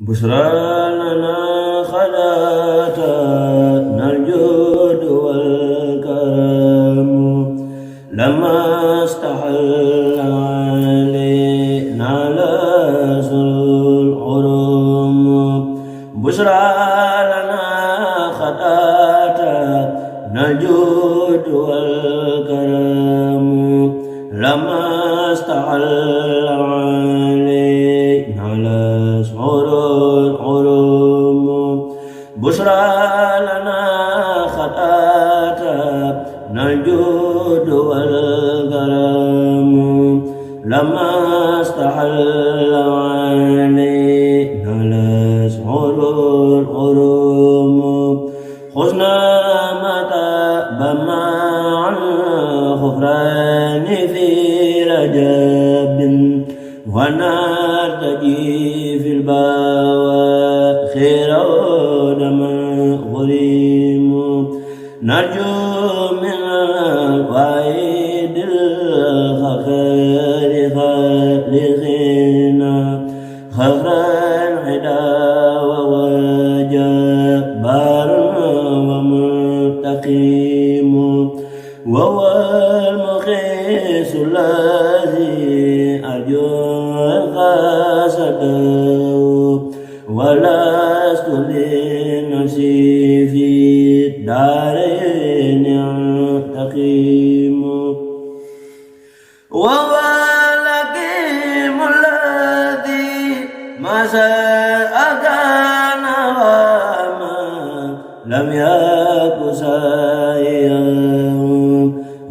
بشرى لنا خلاتنا الجود والكرم لما استحل علينا لازم الحرم بشرى لنا خلاتنا الجود والكرم لما استحل علينا لازم بشرى لنا خطأتنا الجود والكرم لما استحل علينا الأشهر الحرم خذنا متى بمع الغفران في رجب ونرتجي في البواخر نرجو من الوعيد الخير خالقنا خير الهدى وجبار ومنتقيم وهو المخيس الذي أرجو قصده ولست لنفسي في الدارين ينتقم وهو الحكيم الذي ما شاء كان وما لم يك سائيا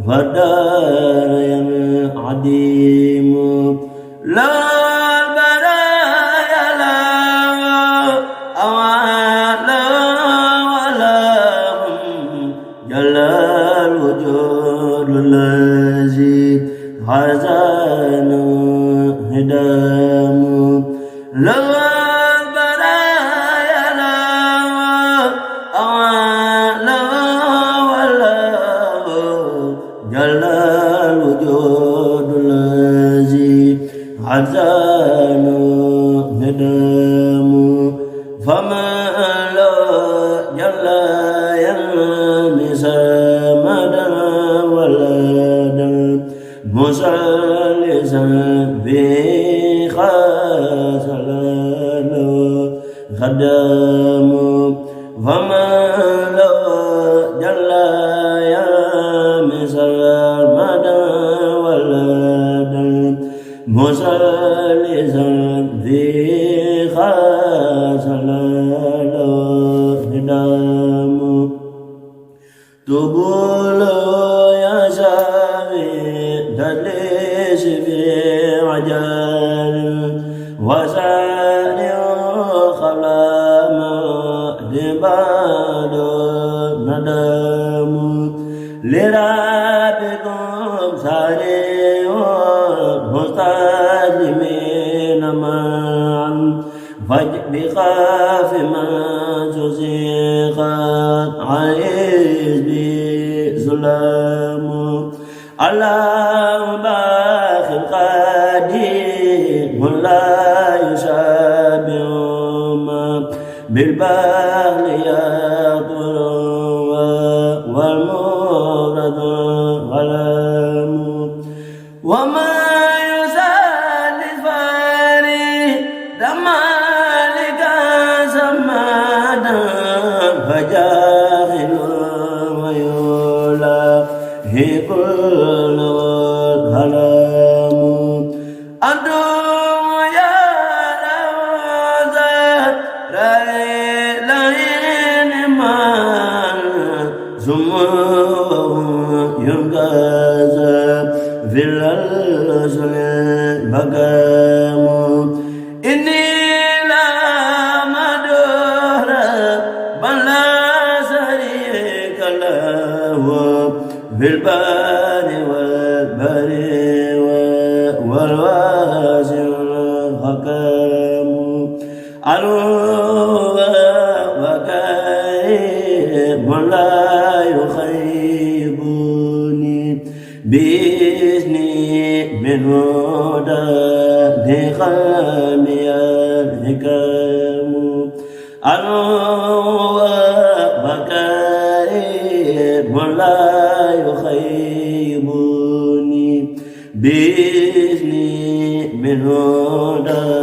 فالدار عديم لا حزان هدام لو البرايا لا ولا جل الوجود الذي حزان هدام فما لا جل يلمس مدى مسلسا بخاسلان خدام فما لو جل يمس المدى ولدا مسلسا بخاسلان خدام تبول يا تدليس في عجال وسائر خلام دبال ندم لرابكم ساري مستسلمين معا بخاف من تزيقت عيش بظلام الله باخي القديم لا يشابه بالبال يطر والمورد غلام وما يزال الفاري دمالك سمادا فجاهل ويولى هي كل الهلام أدعو يا روزة ليلين من زموه ينقذ في الرسل بقام إني لا مدور بل لا شريك له في البر والبر والواسع الحكام أروى وكريم لا يخيبني بإذني من هدى قلبي الحكم أنو وكريم لا يخيبني بإذني من هدى